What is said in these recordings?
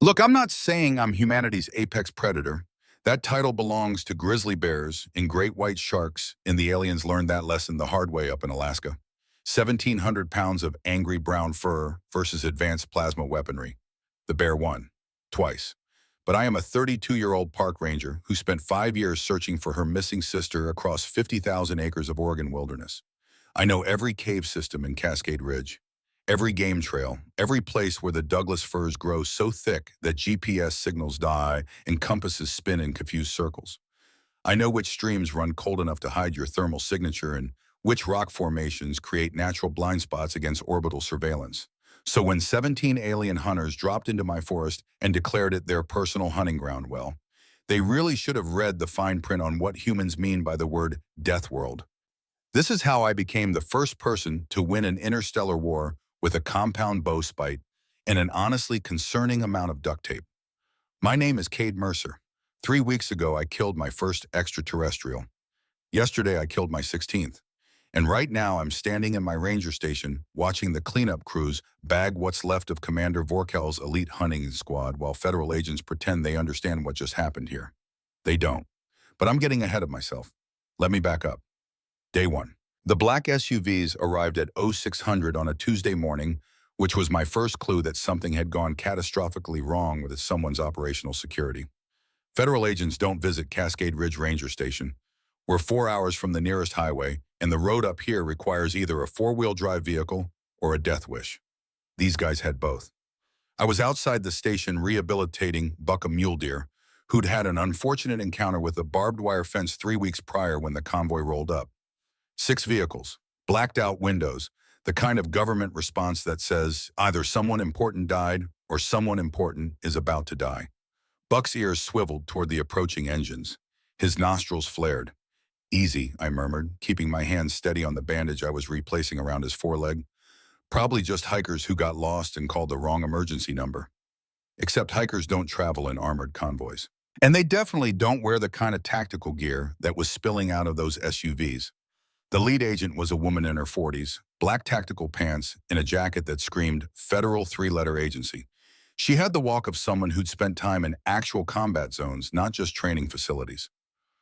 Look, I'm not saying I'm humanity's apex predator. That title belongs to grizzly bears and great white sharks, and the aliens learned that lesson the hard way up in Alaska. 1,700 pounds of angry brown fur versus advanced plasma weaponry. The bear won. Twice. But I am a 32-year-old park ranger who spent 5 years searching for her missing sister across 50,000 acres of Oregon wilderness. I know every cave system in Cascade Ridge, every game trail, every place where the Douglas firs grow so thick that GPS signals die and compasses spin in confused circles. I know which streams run cold enough to hide your thermal signature and which rock formations create natural blind spots against orbital surveillance. So when 17 alien hunters dropped into my forest and declared it their personal hunting ground, well, they really should have read the fine print on what humans mean by the word death world. This is how I became the first person to win an interstellar war with a compound bow spite and an honestly concerning amount of duct tape. My name is Cade Mercer. 3 weeks ago, I killed my first extraterrestrial. Yesterday, I killed my 16th. And right now, I'm standing in my ranger station watching the cleanup crews bag what's left of Commander Vorkel's elite hunting squad while federal agents pretend they understand what just happened here. They don't. But I'm getting ahead of myself. Let me back up. Day 1. The black SUVs arrived at 0600 on a Tuesday morning, which was my first clue that something had gone catastrophically wrong with someone's operational security. Federal agents don't visit Cascade Ridge Ranger Station. We're 4 hours from the nearest highway, and the road up here requires either a four-wheel drive vehicle or a death wish. These guys had both. I was outside the station rehabilitating Buck, a mule deer, who'd had an unfortunate encounter with a barbed wire fence 3 weeks prior when the convoy rolled up. 6 vehicles, blacked out windows, the kind of government response that says either someone important died or someone important is about to die. Buck's ears swiveled toward the approaching engines. His nostrils flared. "Easy," I murmured, keeping my hands steady on the bandage I was replacing around his foreleg. Probably just hikers who got lost and called the wrong emergency number. Except hikers don't travel in armored convoys. And they definitely don't wear the kind of tactical gear that was spilling out of those SUVs. The lead agent was a woman in her 40s, black tactical pants, and a jacket that screamed Federal 3-letter agency. She had the walk of someone who'd spent time in actual combat zones, not just training facilities.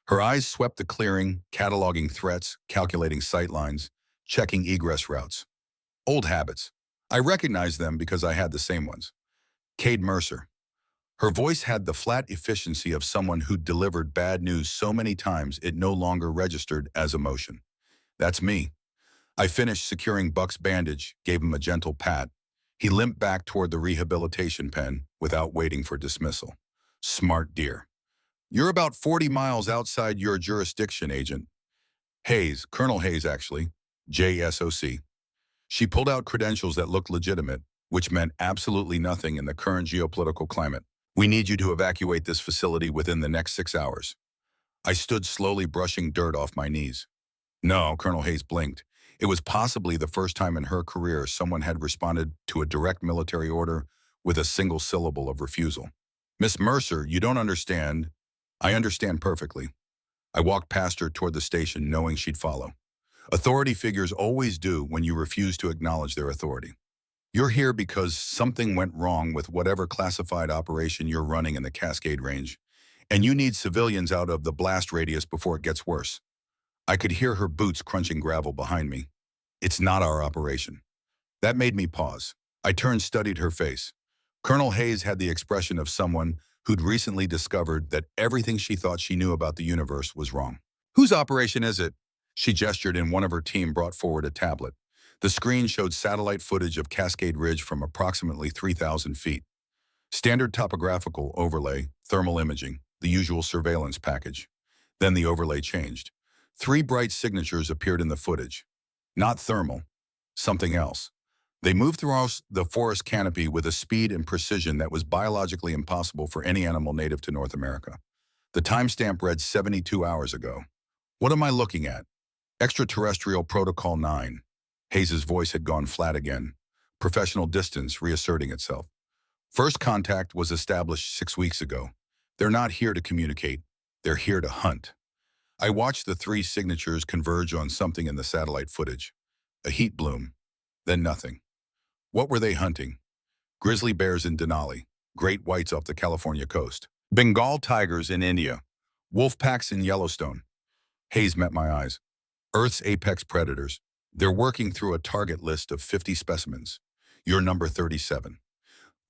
Her eyes swept the clearing, cataloging threats, calculating sightlines, checking egress routes. Old habits. I recognized them because I had the same ones. Cade Mercer. Her voice had the flat efficiency of someone who'd delivered bad news so many times it no longer registered as emotion. That's me. I finished securing Buck's bandage, gave him a gentle pat. He limped back toward the rehabilitation pen without waiting for dismissal. Smart deer. "You're about 40 miles outside your jurisdiction, Agent." Hayes, Colonel Hayes actually, JSOC. She pulled out credentials that looked legitimate, which meant absolutely nothing in the current geopolitical climate. "We need you to evacuate this facility within the next 6 hours." I stood slowly brushing dirt off my knees. No, Colonel Hayes blinked. It was possibly the first time in her career someone had responded to a direct military order with a single syllable of refusal. "Miss Mercer, you don't understand." "I understand perfectly." I walked past her toward the station knowing she'd follow. Authority figures always do when you refuse to acknowledge their authority. "You're here because something went wrong with whatever classified operation you're running in the Cascade Range, and you need civilians out of the blast radius before it gets worse." I could hear her boots crunching gravel behind me. "It's not our operation." That made me pause. I turned, studied her face. Colonel Hayes had the expression of someone who'd recently discovered that everything she thought she knew about the universe was wrong. "Whose operation is it?" She gestured, and one of her team brought forward a tablet. The screen showed satellite footage of Cascade Ridge from approximately 3,000 feet. Standard topographical overlay, thermal imaging, the usual surveillance package. Then the overlay changed. 3 bright signatures appeared in the footage. Not thermal, something else. They moved through the forest canopy with a speed and precision that was biologically impossible for any animal native to North America. The timestamp read 72 hours ago. "What am I looking at?" "Extraterrestrial Protocol 9. Hayes' voice had gone flat again. Professional distance reasserting itself. "First contact was established 6 weeks ago. They're not here to communicate. They're here to hunt." I watched the 3 signatures converge on something in the satellite footage. A heat bloom, then nothing. What were they hunting? Grizzly bears in Denali. great whites off the California coast, Bengal tigers in India, wolf packs in Yellowstone. Hayes met my eyes. Earth's apex predators. They're working through a target list of 50 specimens. You're number 37.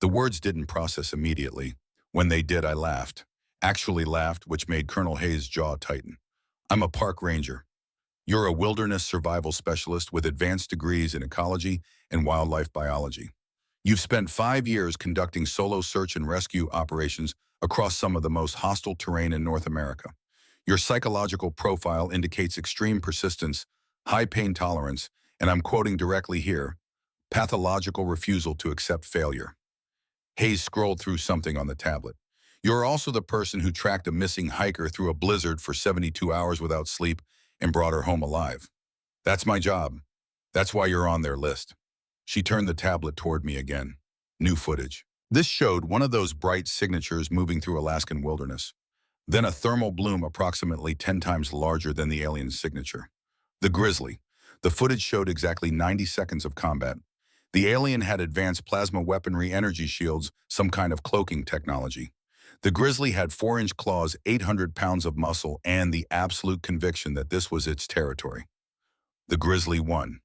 The words didn't process immediately. When they did, I laughed. Actually laughed, which made Colonel Hayes' jaw tighten. I'm a park ranger. You're a wilderness survival specialist with advanced degrees in ecology and wildlife biology. You've spent 5 years conducting solo search and rescue operations across some of the most hostile terrain in North America. Your psychological profile indicates extreme persistence, high pain tolerance, and I'm quoting directly here, pathological refusal to accept failure. Hayes scrolled through something on the tablet. You're also the person who tracked a missing hiker through a blizzard for 72 hours without sleep and brought her home alive. That's my job. That's why you're on their list. She turned the tablet toward me again. New footage. This showed one of those bright signatures moving through Alaskan wilderness. Then a thermal bloom approximately 10 times larger than the alien's signature. The grizzly. The footage showed exactly 90 seconds of combat. The alien had advanced plasma weaponry energy shields, some kind of cloaking technology. The grizzly had 4-inch claws, 800 pounds of muscle, and the absolute conviction that this was its territory. The grizzly won.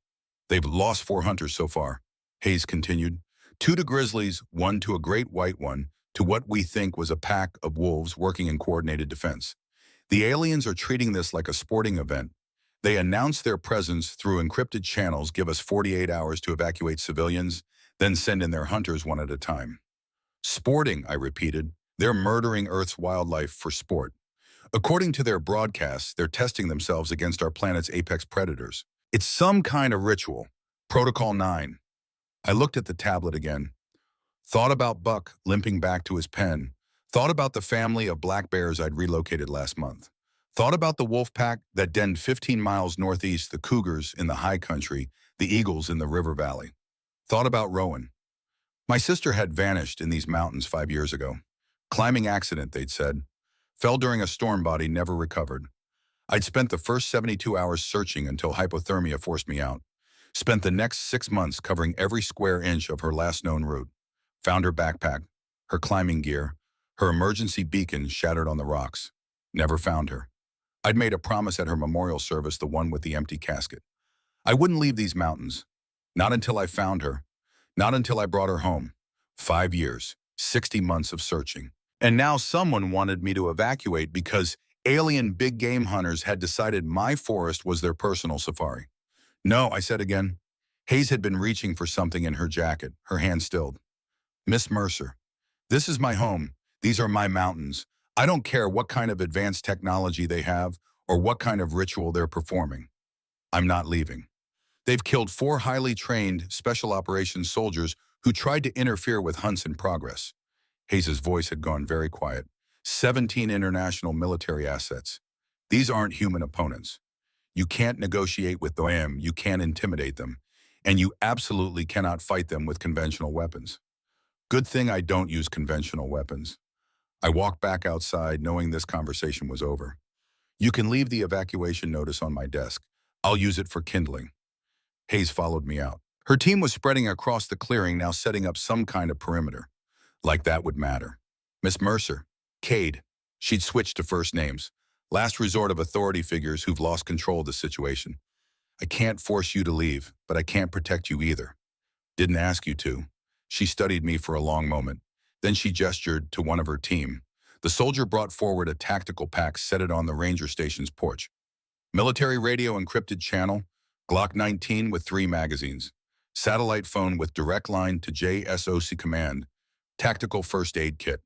They've lost 4 hunters so far, Hayes continued. 2 to grizzlies, 1 to a great white one, to what we think was a pack of wolves working in coordinated defense. The aliens are treating this like a sporting event. They announce their presence through encrypted channels, give us 48 hours to evacuate civilians, then send in their hunters one at a time. Sporting, I repeated. They're murdering Earth's wildlife for sport. According to their broadcasts, they're testing themselves against our planet's apex predators. It's some kind of ritual. Protocol 9. I looked at the tablet again. Thought about Buck limping back to his pen. Thought about the family of black bears I'd relocated last month. Thought about the wolf pack that denned 15 miles northeast, the cougars in the high country, the eagles in the river valley. Thought about Rowan. My sister had vanished in these mountains 5 years ago. Climbing accident, they'd said. Fell during a storm body, never recovered. I'd spent the first 72 hours searching until hypothermia forced me out. Spent the next 6 months covering every square inch of her last known route. Found her backpack, her climbing gear, her emergency beacon shattered on the rocks. Never found her. I'd made a promise at her memorial service, the one with the empty casket. I wouldn't leave these mountains. Not until I found her. Not until I brought her home. 5 years, 60 months of searching. And now someone wanted me to evacuate because alien big game hunters had decided my forest was their personal safari. No, I said again. Hayes had been reaching for something in her jacket, her hand stilled. Miss Mercer, this is my home. These are my mountains. I don't care what kind of advanced technology they have or what kind of ritual they're performing. I'm not leaving. They've killed 4 highly trained special operations soldiers who tried to interfere with hunts in progress. Hayes' voice had gone very quiet. 17 international military assets. These aren't human opponents. You can't negotiate with them, you can't intimidate them, and you absolutely cannot fight them with conventional weapons. Good thing I don't use conventional weapons. I walked back outside knowing this conversation was over. You can leave the evacuation notice on my desk. I'll use it for kindling. Hayes followed me out. Her team was spreading across the clearing, now setting up some kind of perimeter. Like that would matter. Miss Mercer, Cade. She'd switched to first names. Last resort of authority figures who've lost control of the situation. I can't force you to leave, but I can't protect you either. Didn't ask you to. She studied me for a long moment. Then she gestured to one of her team. The soldier brought forward a tactical pack, set it on the ranger station's porch. Military radio encrypted channel, Glock 19 with 3 magazines. Satellite phone with direct line to JSOC command. Tactical first aid kit.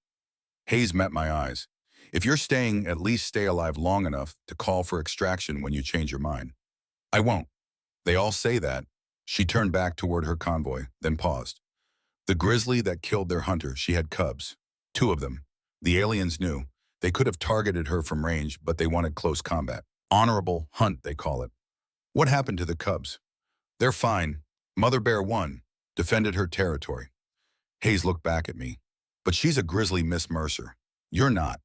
Hayes met my eyes. If you're staying, at least stay alive long enough to call for extraction when you change your mind. I won't. They all say that. She turned back toward her convoy, then paused. The grizzly that killed their hunter, she had cubs. 2 of them. The aliens knew. They could have targeted her from range, but they wanted close combat. Honorable hunt, they call it. What happened to the cubs? They're fine. Mother Bear won, defended her territory. Hayes looked back at me. But she's a grizzly, Miss Mercer. You're not.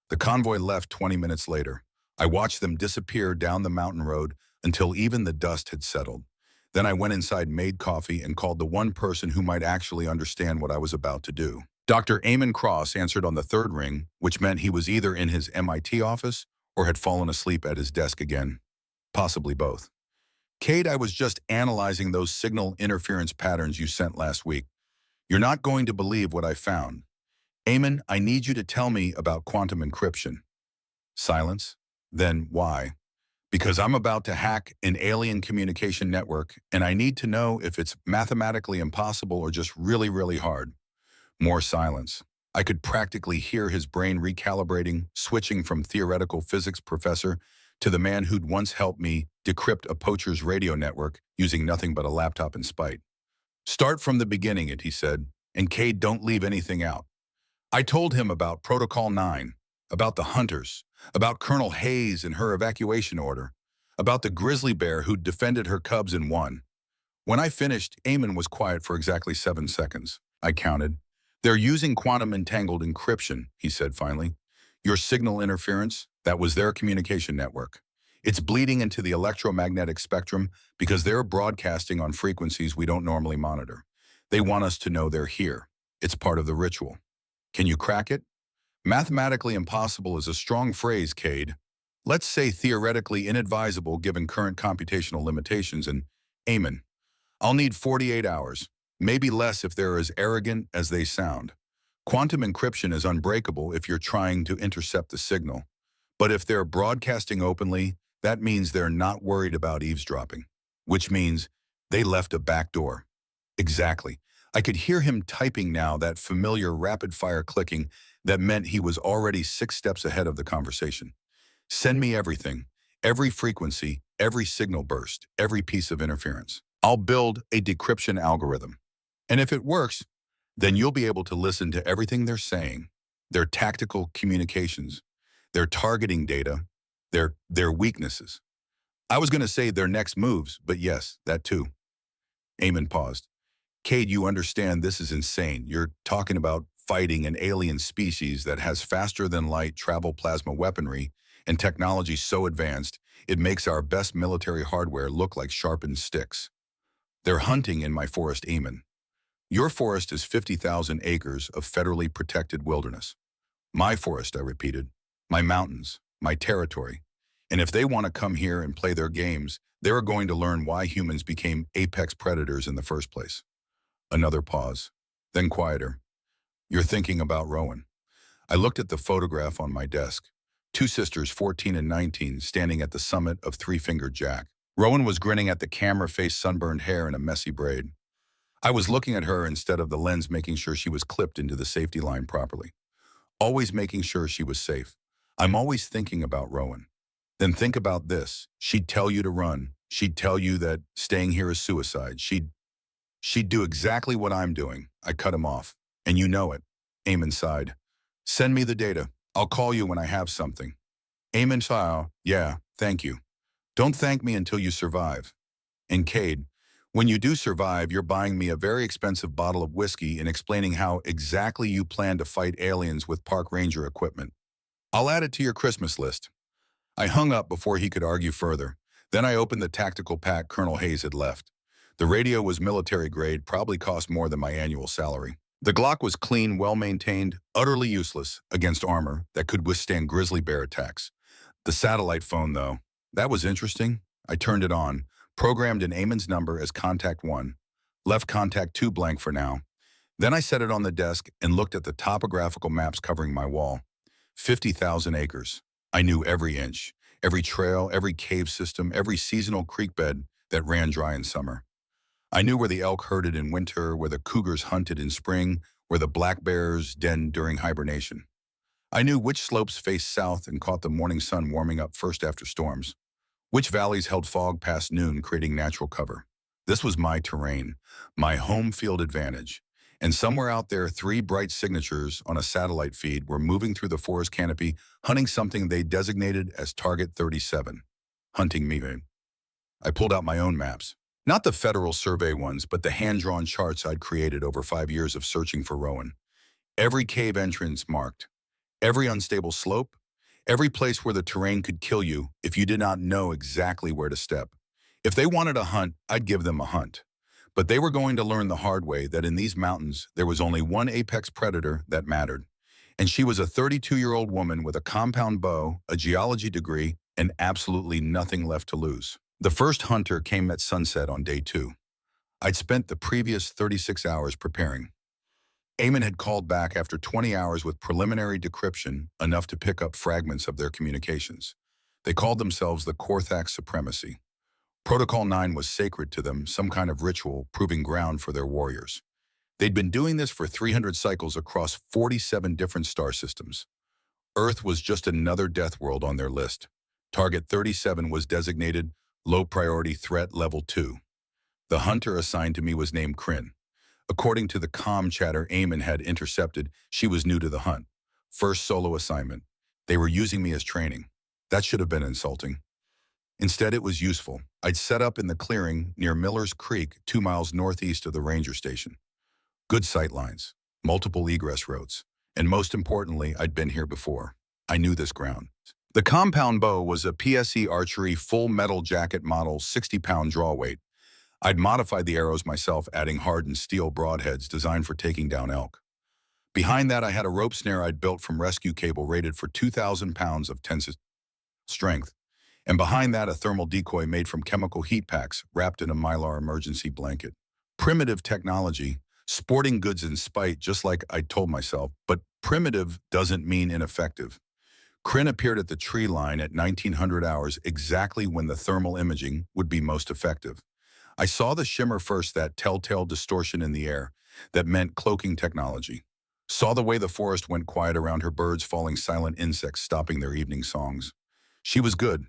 The convoy left 20 minutes later. I watched them disappear down the mountain road until even the dust had settled. Then I went inside, made coffee, and called the one person who might actually understand what I was about to do. Dr. Amon Cross answered on the third ring, which meant he was either in his MIT office or had fallen asleep at his desk again. Possibly both. Cade, I was just analyzing those signal interference patterns you sent last week. You're not going to believe what I found. Amon, I need you to tell me about quantum encryption. Silence. Then why? Because I'm about to hack an alien communication network, and I need to know if it's mathematically impossible or just really, really hard. More silence. I could practically hear his brain recalibrating, switching from theoretical physics professor to the man who'd once helped me decrypt a poacher's radio network using nothing but a laptop and spite. Start from the beginning, he said, and Cade, don't leave anything out. I told him about Protocol 9, about the hunters, about Colonel Hayes and her evacuation order, about the grizzly bear who'd defended her cubs and won. When I finished, Amon was quiet for exactly 7 seconds. I counted. They're using quantum entangled encryption, he said finally. Your signal interference, that was their communication network. It's bleeding into the electromagnetic spectrum because they're broadcasting on frequencies we don't normally monitor. They want us to know they're here. It's part of the ritual. Can you crack it? Mathematically impossible is a strong phrase, Cade. Let's say theoretically inadvisable given current computational limitations, and Amon, I'll need 48 hours, maybe less if they're as arrogant as they sound. Quantum encryption is unbreakable if you're trying to intercept the signal. But if they're broadcasting openly, that means they're not worried about eavesdropping, which means they left a back door. Exactly. I could hear him typing now, that familiar rapid-fire clicking that meant he was already 6 steps ahead of the conversation. Send me everything, every frequency, every signal burst, every piece of interference. I'll build a decryption algorithm. And if it works, then you'll be able to listen to everything they're saying, their tactical communications, their targeting data, their weaknesses. I was going to say their next moves, but yes, that too. Amon paused. Cade, you understand this is insane. You're talking about fighting an alien species that has faster-than-light travel plasma weaponry and technology so advanced it makes our best military hardware look like sharpened sticks. They're hunting in my forest, Amon. Your forest is 50,000 acres of federally protected wilderness. My forest, I repeated. My mountains, my territory. And if they want to come here and play their games, they're going to learn why humans became apex predators in the first place. Another pause, then quieter. You're thinking about Rowan. I looked at the photograph on my desk. 2 sisters, 14 and 19, standing at the summit of Three-Fingered Jack. Rowan was grinning at the camera, face sunburned hair in a messy braid. I was looking at her instead of the lens, making sure she was clipped into the safety line properly. Always making sure she was safe. I'm always thinking about Rowan. Then think about this. She'd tell you to run. She'd tell you that staying here is suicide. She'd do exactly what I'm doing. I cut him off. And you know it. Amon sighed. Send me the data. I'll call you when I have something. Amon sighed. Yeah, thank you. Don't thank me until you survive. And Cade, when you do survive, you're buying me a very expensive bottle of whiskey and explaining how exactly you plan to fight aliens with park ranger equipment. I'll add it to your Christmas list. I hung up before he could argue further. Then I opened the tactical pack Colonel Hayes had left. The radio was military grade, probably cost more than my annual salary. The Glock was clean, well-maintained, utterly useless against armor that could withstand grizzly bear attacks. The satellite phone, though, that was interesting. I turned it on, programmed in Amon's number as contact 1, left contact 2 blank for now. Then I set it on the desk and looked at the topographical maps covering my wall. 50,000 acres. I knew every inch, every trail, every cave system, every seasonal creek bed that ran dry in summer. I knew where the elk herded in winter, where the cougars hunted in spring, where the black bears denned during hibernation. I knew which slopes faced south and caught the morning sun warming up first after storms, which valleys held fog past noon, creating natural cover. This was my terrain, my home field advantage. And somewhere out there, 3 bright signatures on a satellite feed were moving through the forest canopy, hunting something they designated as Target 37. Hunting me. I pulled out my own maps. Not the Federal Survey ones, but the hand-drawn charts I'd created over 5 years of searching for Rowan. Every cave entrance marked, every unstable slope, every place where the terrain could kill you if you did not know exactly where to step. If they wanted a hunt, I'd give them a hunt. But they were going to learn the hard way that in these mountains, there was only one apex predator that mattered. And she was a 32-year-old woman with a compound bow, a geology degree, and absolutely nothing left to lose. The first hunter came at sunset on day 2. I'd spent the previous 36 hours preparing. Eamon had called back after 20 hours with preliminary decryption, enough to pick up fragments of their communications. They called themselves the Korthak Supremacy. Protocol 9 was sacred to them, some kind of ritual proving ground for their warriors. They'd been doing this for 300 cycles across 47 different star systems. Earth was just another death world on their list. Target 37 was designated Low Priority Threat Level 2. The hunter assigned to me was named Kryn. According to the comm chatter Eamon had intercepted, she was new to the hunt. First solo assignment. They were using me as training. That should have been insulting. Instead, it was useful. I'd set up in the clearing near Miller's Creek, 2 miles northeast of the ranger station. Good sight lines, multiple egress roads, and most importantly, I'd been here before. I knew this ground. The compound bow was a PSE Archery full metal jacket model 60-pound draw weight. I'd modified the arrows myself, adding hardened steel broadheads designed for taking down elk. Behind that, I had a rope snare I'd built from rescue cable rated for 2,000 pounds of tensile strength. And behind that, a thermal decoy made from chemical heat packs wrapped in a Mylar emergency blanket. Primitive technology, sporting goods in spite, just like I told myself, but primitive doesn't mean ineffective. Kryn appeared at the tree line at 1900 hours, exactly when the thermal imaging would be most effective. I saw the shimmer first, that telltale distortion in the air that meant cloaking technology. Saw the way the forest went quiet around her, birds falling, silent insects stopping their evening songs. She was good,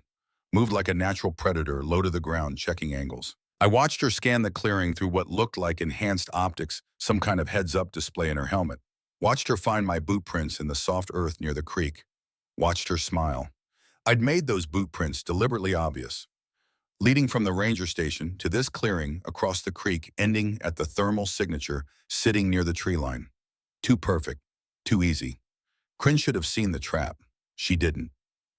moved like a natural predator, low to the ground, checking angles. I watched her scan the clearing through what looked like enhanced optics, some kind of heads-up display in her helmet. Watched her find my boot prints in the soft earth near the creek. Watched her smile. I'd made those boot prints deliberately obvious, leading from the ranger station to this clearing across the creek, ending at the thermal signature sitting near the tree line. Too perfect, too easy. Kryn should have seen the trap. She didn't.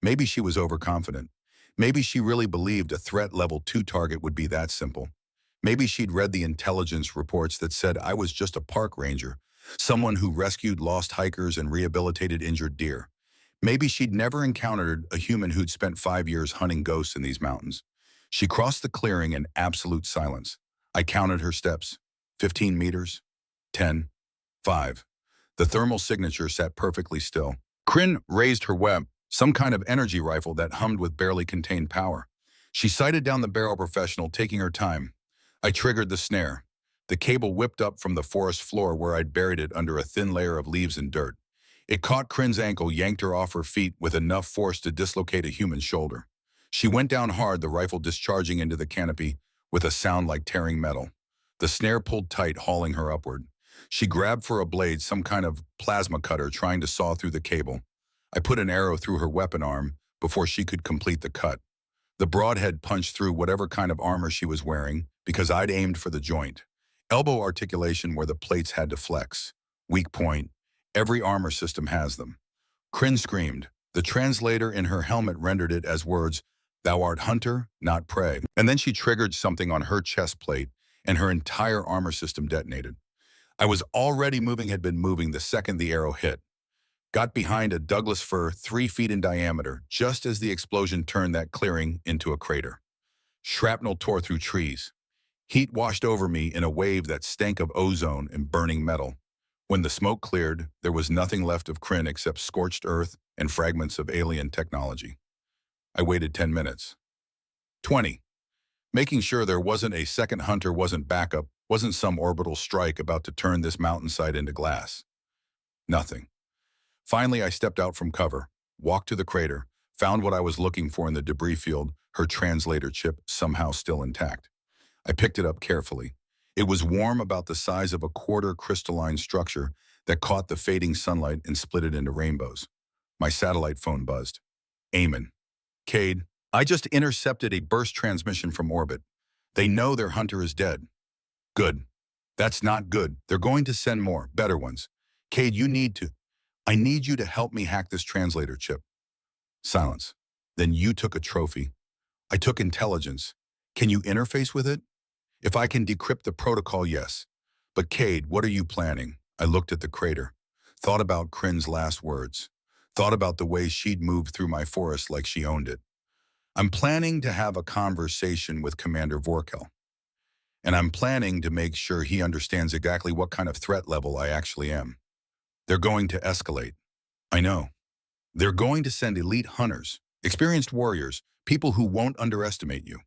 Maybe she was overconfident. Maybe she really believed a threat level 2 target would be that simple. Maybe she'd read the intelligence reports that said I was just a park ranger, someone who rescued lost hikers and rehabilitated injured deer. Maybe she'd never encountered a human who'd spent 5 years hunting ghosts in these mountains. She crossed the clearing in absolute silence. I counted her steps. 15 meters, 10, 5. The thermal signature sat perfectly still. Kryn raised her web, some kind of energy rifle that hummed with barely contained power. She sighted down the barrel, professional, taking her time. I triggered the snare. The cable whipped up from the forest floor where I'd buried it under a thin layer of leaves and dirt. It caught Kryn's ankle, yanked her off her feet with enough force to dislocate a human shoulder. She went down hard, the rifle discharging into the canopy with a sound like tearing metal. The snare pulled tight, hauling her upward. She grabbed for a blade, some kind of plasma cutter, trying to saw through the cable. I put an arrow through her weapon arm before she could complete the cut. The broadhead punched through whatever kind of armor she was wearing because I'd aimed for the joint. Elbow articulation where the plates had to flex. Weak point. Every armor system has them. Kryn screamed. The translator in her helmet rendered it as words, "Thou art hunter, not prey." And then she triggered something on her chest plate, and her entire armor system detonated. I was already moving, had been moving the second the arrow hit. Got behind a Douglas fir 3 feet in diameter, just as the explosion turned that clearing into a crater. Shrapnel tore through trees. Heat washed over me in a wave that stank of ozone and burning metal. When the smoke cleared, there was nothing left of Kryn except scorched earth and fragments of alien technology. I waited 10 minutes. 20. Making sure there wasn't a second hunter, wasn't backup, wasn't some orbital strike about to turn this mountainside into glass. Nothing. Finally, I stepped out from cover, walked to the crater, found what I was looking for in the debris field, her translator chip somehow still intact. I picked it up carefully. It was warm, about the size of a quarter crystalline structure that caught the fading sunlight and split it into rainbows. My satellite phone buzzed. Eamon. Cade, I just intercepted a burst transmission from orbit. They know their hunter is dead. Good. That's not good. They're going to send more, better ones. Cade, I need you to help me hack this translator chip. Silence. Then you took a trophy. I took intelligence. Can you interface with it? If I can decrypt the protocol, yes. But Cade, what are you planning? I looked at the crater, thought about Crin's last words, thought about the way she'd moved through my forest like she owned it. I'm planning to have a conversation with Commander Vorkel, and I'm planning to make sure he understands exactly what kind of threat level I actually am. They're going to escalate. I know. They're going to send elite hunters, experienced warriors, people who won't underestimate you.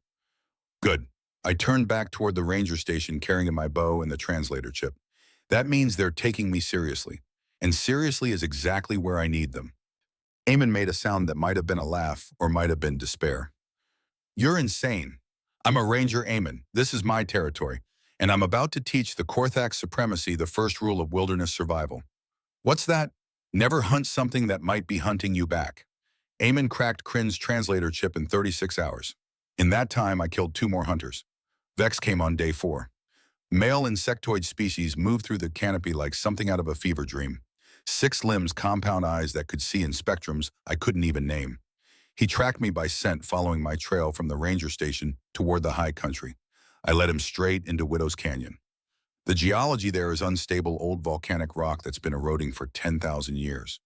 Good. I turned back toward the ranger station carrying my bow and the translator chip. That means they're taking me seriously. And seriously is exactly where I need them. Eamon made a sound that might have been a laugh or might have been despair. You're insane. I'm a ranger, Eamon. This is my territory. And I'm about to teach the Korthak supremacy the first rule of wilderness survival. What's that? Never hunt something that might be hunting you back. Eamon cracked Crin's translator chip in 36 hours. In that time, I killed 2 more hunters. Vex came on day 4. Male insectoid species moved through the canopy like something out of a fever dream. 6 limbs, compound eyes that could see in spectrums I couldn't even name. He tracked me by scent following my trail from the ranger station toward the high country. I led him straight into Widow's Canyon. The geology there is unstable old volcanic rock that's been eroding for 10,000 years.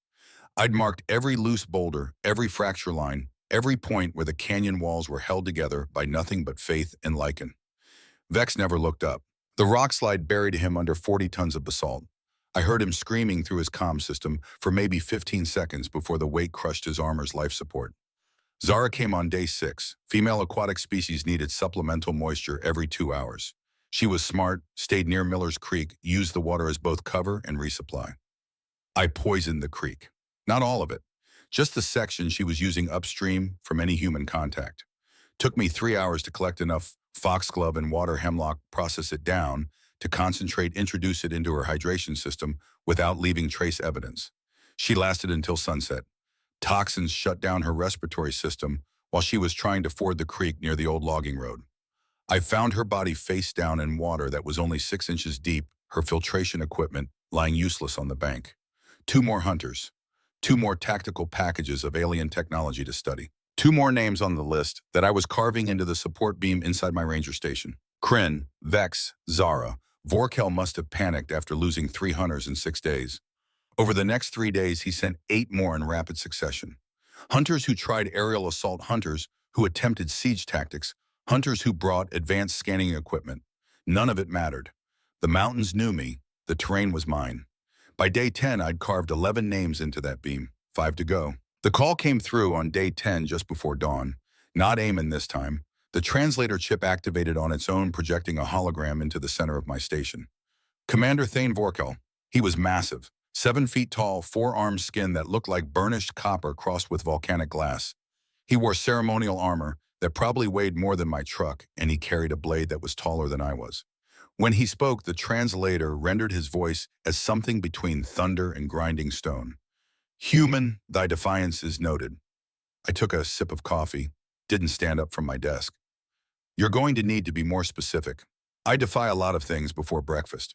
I'd marked every loose boulder, every fracture line, every point where the canyon walls were held together by nothing but faith and lichen. Vex never looked up. The rock slide buried him under 40 tons of basalt. I heard him screaming through his comm system for maybe 15 seconds before the weight crushed his armor's life support. Zara came on day 6. Female aquatic species needed supplemental moisture every 2 hours. She was smart, stayed near Miller's Creek, used the water as both cover and resupply. I poisoned the creek. Not all of it. Just the section she was using upstream from any human contact. Took me 3 hours to collect enough foxglove and water hemlock, process it down, to concentrate, introduce it into her hydration system without leaving trace evidence. She lasted until sunset. Toxins shut down her respiratory system while she was trying to ford the creek near the old logging road. I found her body face down in water that was only 6 inches deep, her filtration equipment lying useless on the bank. 2 more hunters. 2 more tactical packages of alien technology to study. 2 more names on the list that I was carving into the support beam inside my ranger station. Crin, Vex, Zara. Vorkel must have panicked after losing 3 hunters in 6 days. Over the next 3 days, he sent 8 more in rapid succession. Hunters who tried aerial assault, hunters who attempted siege tactics, hunters who brought advanced scanning equipment. None of it mattered. The mountains knew me. The terrain was mine. By day 10, I'd carved 11 names into that beam. 5 to go. The call came through on day 10 just before dawn. Not Eamon this time. The translator chip activated on its own, projecting a hologram into the center of my station. Commander Thane Vorkel. He was massive. 7 feet tall, 4-armed skin that looked like burnished copper crossed with volcanic glass. He wore ceremonial armor that probably weighed more than my truck, and he carried a blade that was taller than I was. When he spoke, the translator rendered his voice as something between thunder and grinding stone. Human, thy defiance is noted. I took a sip of coffee, didn't stand up from my desk. You're going to need to be more specific. I defy a lot of things before breakfast.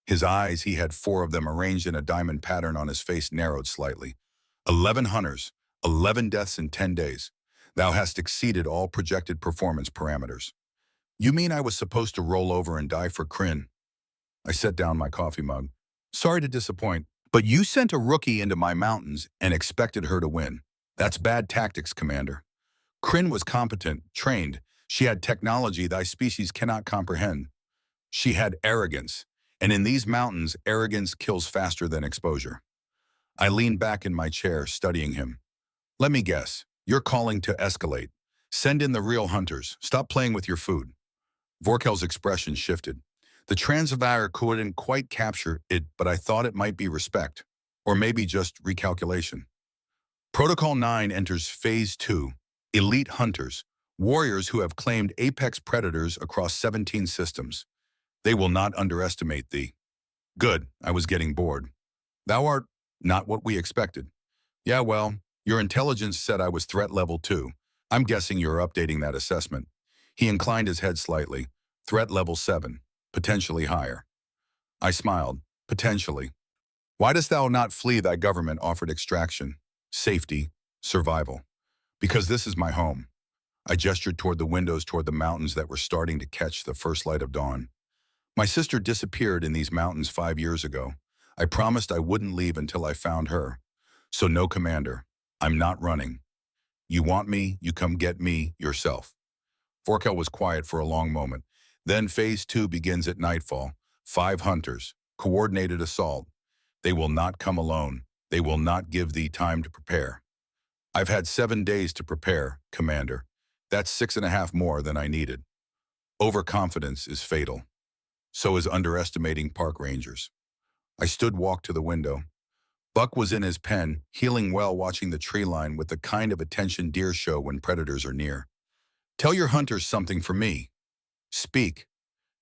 His eyes, he had 4 of them arranged in a diamond pattern on his face, narrowed slightly. 11 hunters, 11 deaths in 10 days. Thou hast exceeded all projected performance parameters. You mean I was supposed to roll over and die for Crin? I set down my coffee mug. Sorry to disappoint, but you sent a rookie into my mountains and expected her to win. That's bad tactics, Commander. Crin was competent, trained. She had technology thy species cannot comprehend. She had arrogance, and in these mountains, arrogance kills faster than exposure. I leaned back in my chair, studying him. Let me guess, you're calling to escalate. Send in the real hunters. Stop playing with your food. Vorkel's expression shifted. The translator couldn't quite capture it, but I thought it might be respect, or maybe just recalculation. Protocol 9 enters Phase 2, elite hunters, warriors who have claimed apex predators across 17 systems. They will not underestimate thee. Good, I was getting bored. Thou art not what we expected. Yeah, well, your intelligence said I was threat level 2. I'm guessing you're updating that assessment. He inclined his head slightly. Threat level 7, potentially higher. I smiled. Potentially. Why dost thou not flee thy government-offered extraction, safety, survival? Because this is my home. I gestured toward the windows, toward the mountains that were starting to catch the first light of dawn. My sister disappeared in these mountains 5 years ago. I promised I wouldn't leave until I found her. So no, Commander, I'm not running. You want me, you come get me yourself. Forkel was quiet for a long moment. Then Phase 2 begins at nightfall. 5 hunters, coordinated assault. They will not come alone. They will not give thee time to prepare. I've had 7 days to prepare, Commander. That's 6.5 more than I needed. Overconfidence is fatal. So is underestimating park rangers. I walked to the window. Buck was in his pen, healing well, watching the tree line with the kind of attention deer show when predators are near. Tell your hunters something for me. Speak.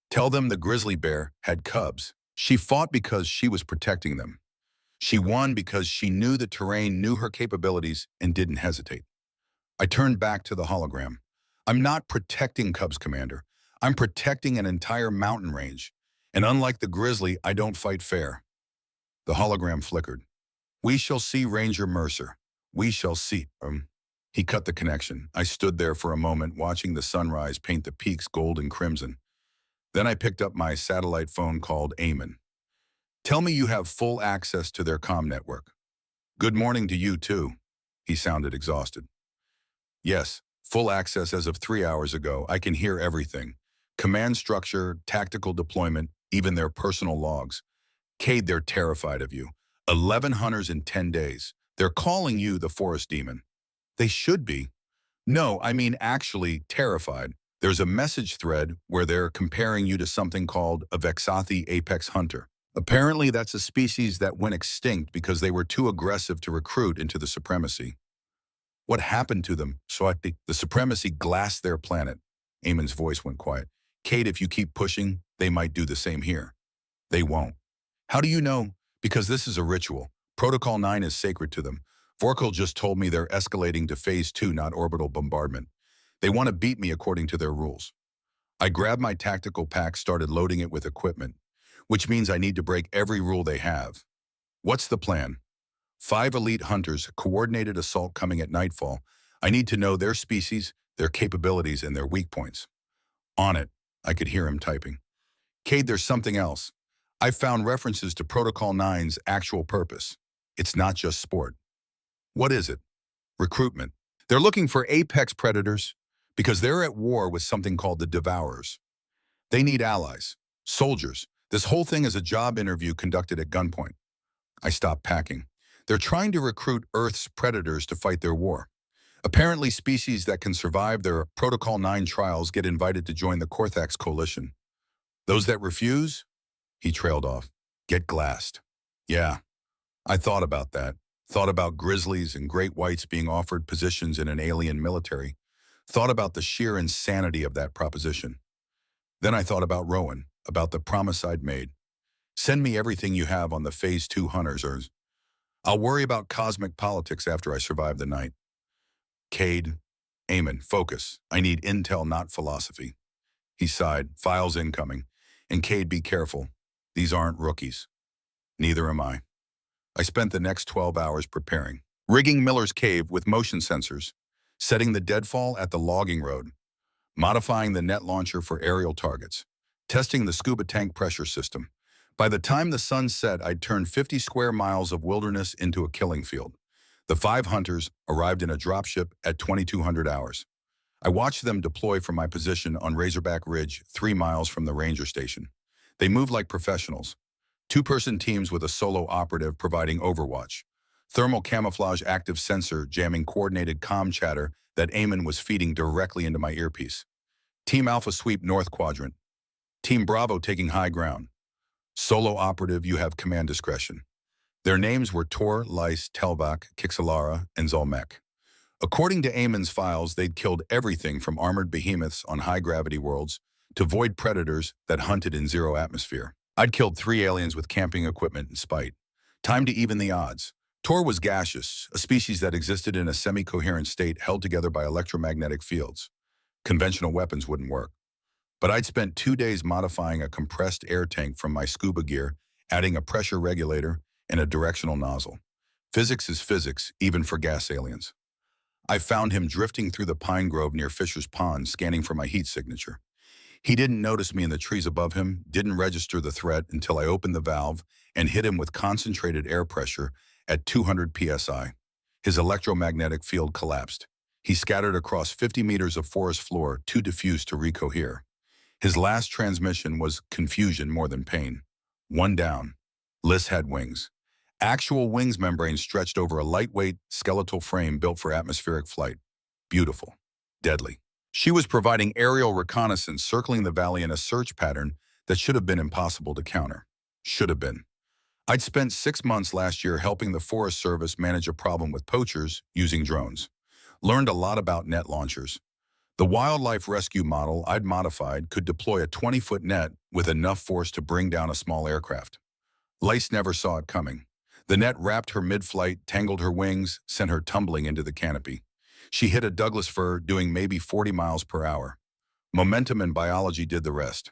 Tell them the grizzly bear had cubs. She fought because she was protecting them. She won because she knew the terrain, knew her capabilities, and didn't hesitate. I turned back to the hologram. I'm not protecting cubs, Commander. I'm protecting an entire mountain range. And unlike the grizzly, I don't fight fair. The hologram flickered. We shall see, Ranger Mercer. We shall see. He cut the connection. I stood there for a moment, watching the sunrise paint the peaks gold and crimson. Then I picked up my satellite phone, called Eamon. Tell me you have full access to their comm network. Good morning to you, too. He sounded exhausted. Yes, full access as of 3 hours ago. I can hear everything. Command structure, tactical deployment, even their personal logs. Cade, they're terrified of you. 11 hunters in 10 days. They're calling you the forest demon. They should be. No, I mean actually terrified. There's a message thread where they're comparing you to something called a Vexathi apex hunter. Apparently that's a species that went extinct because they were too aggressive to recruit into the supremacy. What happened to them? The supremacy glassed their planet. Eamon's voice went quiet. Cade, if you keep pushing, they might do the same here. They won't. How do you know? Because this is a ritual. Protocol 9 is sacred to them. Vorkal just told me they're escalating to Phase 2, not orbital bombardment. They want to beat me according to their rules. I grabbed my tactical pack, started loading it with equipment, which means I need to break every rule they have. What's the plan? 5 elite hunters, coordinated assault coming at nightfall. I need to know their species, their capabilities, and their weak points. On it, I could hear him typing. Cade, there's something else. I found references to Protocol 9's actual purpose. It's not just sport. What is it? Recruitment. They're looking for apex predators because they're at war with something called the Devourers. They need allies, soldiers. This whole thing is a job interview conducted at gunpoint. I stopped packing. They're trying to recruit Earth's predators to fight their war. Apparently, species that can survive their Protocol 9 trials get invited to join the Korthax coalition. Those that refuse? He trailed off. Get glassed. Yeah, I thought about that. Thought about grizzlies and great whites being offered positions in an alien military. Thought about the sheer insanity of that proposition. Then I thought about Rowan, about the promise I'd made. Send me everything you have on the Phase 2 hunters, or I'll worry about cosmic politics after I survive the night. Cade, Eamon, focus. I need intel, not philosophy. He sighed, files incoming. And Cade, be careful. These aren't rookies. Neither am I. I spent the next 12 hours preparing. Rigging Miller's cave with motion sensors, setting the deadfall at the logging road, modifying the net launcher for aerial targets, testing the scuba tank pressure system. By the time the sun set, I'd turned 50 square miles of wilderness into a killing field. The 5 hunters arrived in a dropship at 2200 hours. I watched them deploy from my position on Razorback Ridge, 3 miles from the ranger station. They moved like professionals. 2-person teams with a solo operative providing overwatch. Thermal camouflage active sensor jamming coordinated comm chatter that Eamon was feeding directly into my earpiece. Team Alpha sweep North Quadrant. Team Bravo taking high ground. Solo operative, you have command discretion. Their names were Tor, Lice, Telbak, Kixalara, and Zolmek. According to Eamon's files, they'd killed everything from armored behemoths on high-gravity worlds to void predators that hunted in zero atmosphere. I'd killed 3 aliens with camping equipment in spite. Time to even the odds. Tor was gaseous, a species that existed in a semi-coherent state held together by electromagnetic fields. Conventional weapons wouldn't work. But I'd spent 2 days modifying a compressed air tank from my scuba gear, adding a pressure regulator and a directional nozzle. Physics is physics, even for gas aliens. I found him drifting through the pine grove near Fisher's Pond, scanning for my heat signature. He didn't notice me in the trees above him, didn't register the threat until I opened the valve and hit him with concentrated air pressure at 200 psi. His electromagnetic field collapsed. He scattered across 50 meters of forest floor, too diffused to recohere. His last transmission was confusion more than pain. One down. Liz had wings. Actual wings membrane stretched over a lightweight, skeletal frame built for atmospheric flight. Beautiful. Deadly. She was providing aerial reconnaissance, circling the valley in a search pattern that should have been impossible to counter. Should have been. I'd spent 6 months last year helping the Forest Service manage a problem with poachers using drones. Learned a lot about net launchers. The wildlife rescue model I'd modified could deploy a 20-foot net with enough force to bring down a small aircraft. Lace never saw it coming. The net wrapped her mid-flight, tangled her wings, sent her tumbling into the canopy. She hit a Douglas fir doing maybe 40 miles per hour. Momentum and biology did the rest.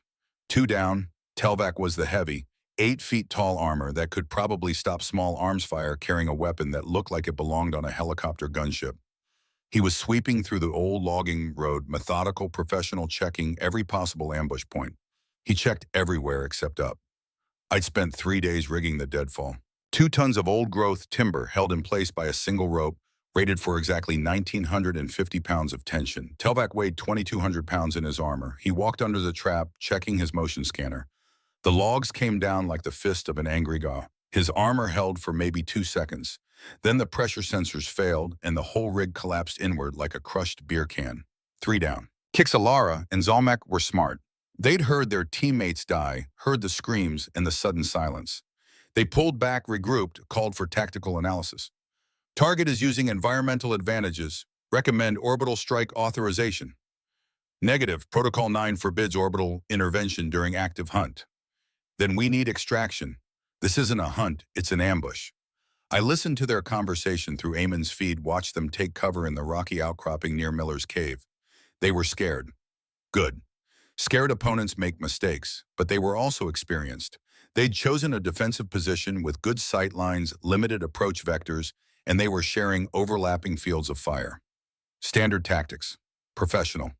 2 down, Telvac was the heavy, 8 feet tall armor that could probably stop small arms fire carrying a weapon that looked like it belonged on a helicopter gunship. He was sweeping through the old logging road, methodical, professional, checking every possible ambush point. He checked everywhere except up. I'd spent 3 days rigging the deadfall. 2 tons of old-growth timber held in place by a single rope, rated for exactly 1,950 pounds of tension. Telvac weighed 2,200 pounds in his armor. He walked under the trap, checking his motion scanner. The logs came down like the fist of an angry god. His armor held for maybe 2 seconds. Then the pressure sensors failed, and the whole rig collapsed inward like a crushed beer can. 3 down. Kixelara and Zalmek were smart. They'd heard their teammates die, heard the screams and the sudden silence. They pulled back, regrouped, called for tactical analysis. Target is using environmental advantages. Recommend orbital strike authorization. Negative. Protocol 9 forbids orbital intervention during active hunt. Then we need extraction. This isn't a hunt, it's an ambush. I listened to their conversation through Eamon's feed, watched them take cover in the rocky outcropping near Miller's cave. They were scared. Good. Scared opponents make mistakes, but they were also experienced. They'd chosen a defensive position with good sight lines, limited approach vectors, and they were sharing overlapping fields of fire. Standard tactics. Professional.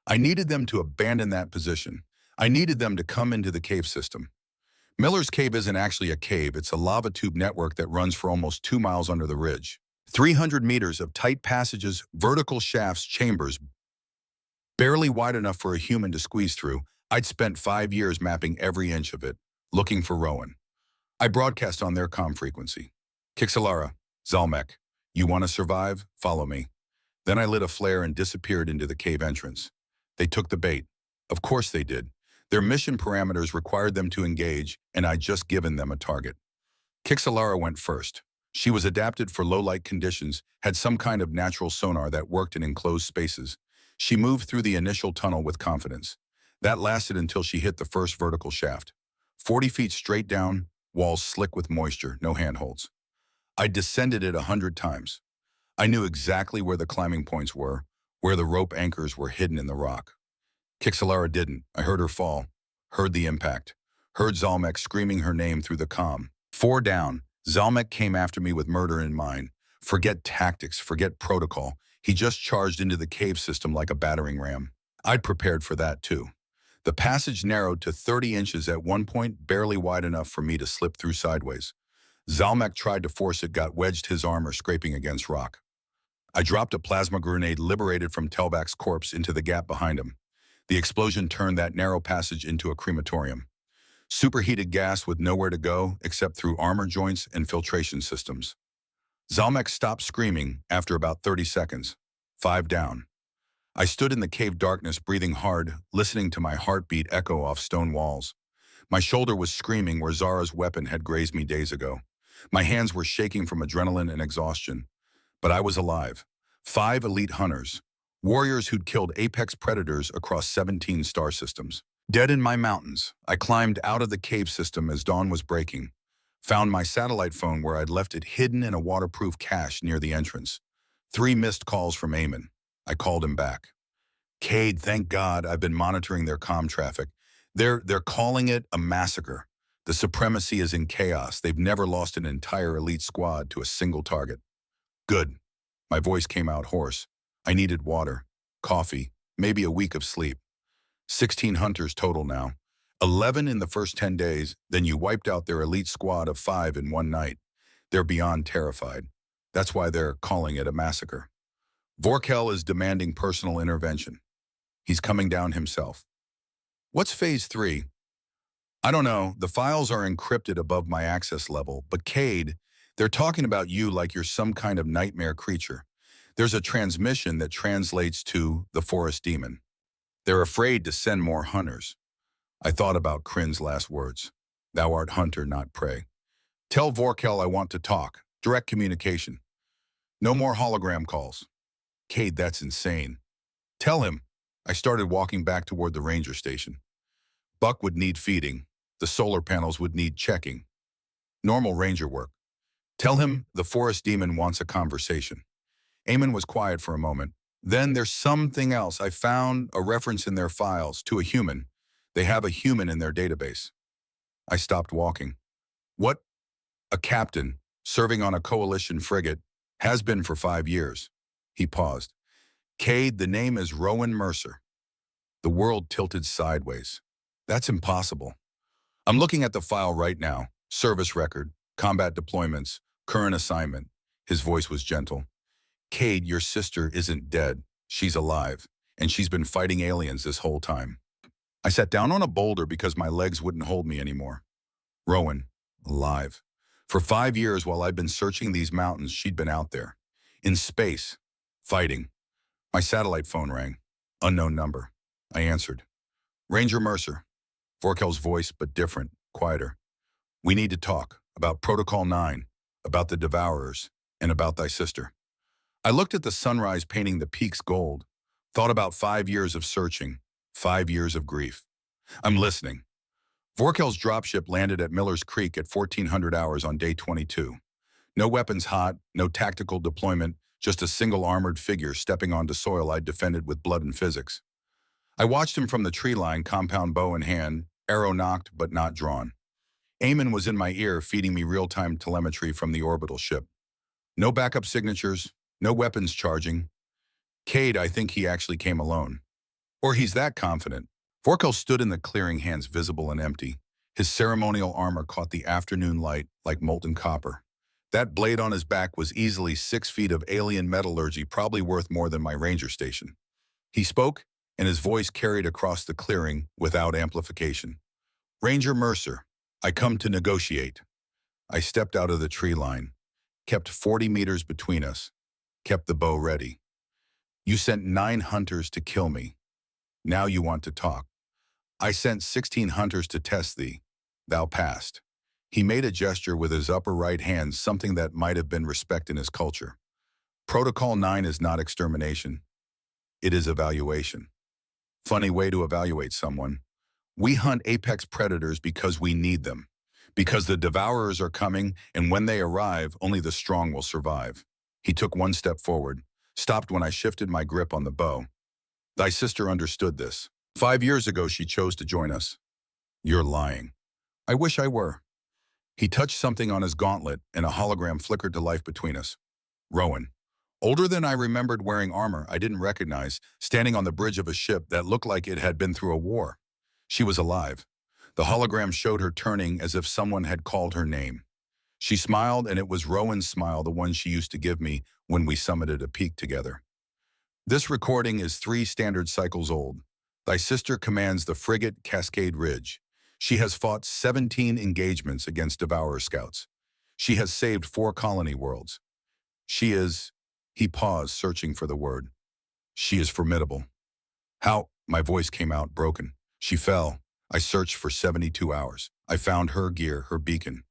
I needed them to abandon that position. I needed them to come into the cave system. Miller's cave isn't actually a cave, it's a lava tube network that runs for almost 2 miles under the ridge. 300 meters of tight passages, vertical shafts, chambers, barely wide enough for a human to squeeze through. I'd spent 5 years mapping every inch of it, looking for Rowan. I broadcast on their comm frequency. Kixelara, Zalmek, you want to survive? Follow me. Then I lit a flare and disappeared into the cave entrance. They took the bait. Of course they did. Their mission parameters required them to engage, and I'd just given them a target. Kixelara went first. She was adapted for low-light conditions, had some kind of natural sonar that worked in enclosed spaces. She moved through the initial tunnel with confidence. That lasted until she hit the first vertical shaft. 40 feet straight down, walls slick with moisture, no handholds. I descended it 100 times. I knew exactly where the climbing points were, where the rope anchors were hidden in the rock. Kixelara didn't. I heard her fall, heard the impact, heard Zalmek screaming her name through the comm. 4 down. Zalmek came after me with murder in mind. Forget tactics, forget protocol. He just charged into the cave system like a battering ram. I'd prepared for that too. The passage narrowed to 30 inches at one point, barely wide enough for me to slip through sideways. Zalmek tried to force it, got wedged, his armor scraping against rock. I dropped a plasma grenade liberated from Telvac's corpse into the gap behind him. The explosion turned that narrow passage into a crematorium. Superheated gas with nowhere to go except through armor joints and filtration systems. Zalmek stopped screaming after about 30 seconds. 5 down. I stood in the cave darkness, breathing hard, listening to my heartbeat echo off stone walls. My shoulder was screaming where Zara's weapon had grazed me days ago. My hands were shaking from adrenaline and exhaustion. But I was alive. 5 elite hunters. Warriors who'd killed apex predators across 17 star systems. Dead in my mountains, I climbed out of the cave system as dawn was breaking. Found my satellite phone where I'd left it hidden in a waterproof cache near the entrance. 3 missed calls from Eamon. I called him back. Cade, thank God I've been monitoring their comm traffic. They're calling it a massacre. The supremacy is in chaos. They've never lost an entire elite squad to a single target. Good. My voice came out hoarse. I needed water, coffee, maybe a week of sleep. 16 hunters total now. 11 in the first 10 days, then you wiped out their elite squad of 5 in one night. They're beyond terrified. That's why they're calling it a massacre. Vorkel is demanding personal intervention. He's coming down himself. What's phase 3? I don't know. The files are encrypted above my access level, but Cade, they're talking about you like you're some kind of nightmare creature. There's a transmission that translates to the forest demon. They're afraid to send more hunters. I thought about Kryn's last words. Thou art hunter, not prey. Tell Vorkel I want to talk. Direct communication. No more hologram calls. Cade, that's insane. Tell him. I started walking back toward the ranger station. Buck would need feeding. The solar panels would need checking. Normal ranger work. Tell him the forest demon wants a conversation. Eamon was quiet for a moment. Then there's something else. I found a reference in their files to a human. They have a human in their database. I stopped walking. What? A captain, serving on a coalition frigate, has been for 5 years. He paused. Cade, the name is Rowan Mercer. The world tilted sideways. That's impossible. I'm looking at the file right now. Service record, combat deployments, current assignment. His voice was gentle. Cade, your sister isn't dead. She's alive, and she's been fighting aliens this whole time. I sat down on a boulder because my legs wouldn't hold me anymore. Rowan, alive. For 5 years while I'd been searching these mountains, she'd been out there. In space, fighting. My satellite phone rang. Unknown number. I answered. Ranger Mercer. Vorkel's voice, but different, quieter. We need to talk about Protocol 9, about the Devourers, and about thy sister. I looked at the sunrise painting the peaks gold, thought about 5 years of searching, 5 years of grief. I'm listening. Vorkel's dropship landed at Miller's Creek at 1400 hours on day 22. No weapons hot, no tactical deployment, just a single armored figure stepping onto soil I'd defended with blood and physics. I watched him from the tree line, compound bow in hand, arrow knocked but not drawn. Eamon was in my ear, feeding me real-time telemetry from the orbital ship. No backup signatures, no weapons charging. Cade, I think he actually came alone. Or he's that confident. Vorkel stood in the clearing, hands visible and empty. His ceremonial armor caught the afternoon light like molten copper. That blade on his back was easily 6 feet of alien metallurgy, probably worth more than my ranger station. He spoke, and his voice carried across the clearing without amplification. Ranger Mercer, I come to negotiate. I stepped out of the tree line, kept 40 meters between us, kept the bow ready. You sent 9 hunters to kill me. Now you want to talk. I sent 16 hunters to test thee. Thou passed. He made a gesture with his upper right hand, something that might have been respect in his culture. Protocol 9 is not extermination. It is evaluation. Funny way to evaluate someone. We hunt apex predators because we need them, because the Devourers are coming, and when they arrive, only the strong will survive. He took 1 step forward, stopped when I shifted my grip on the bow. Thy sister understood this. 5 years ago, she chose to join us. You're lying. I wish I were. He touched something on his gauntlet, and a hologram flickered to life between us. Rowan. Older than I remembered, wearing armor I didn't recognize, standing on the bridge of a ship that looked like it had been through a war. She was alive. The hologram showed her turning as if someone had called her name. She smiled, and it was Rowan's smile, the one she used to give me when we summited a peak together. This recording is 3 standard cycles old. Thy sister commands the frigate Cascade Ridge. She has fought 17 engagements against Devourer scouts. She has saved 4 colony worlds. She is... He paused, searching for the word. She is formidable. How? My voice came out broken. She fell. I searched for 72 hours. I found her gear, her beacon.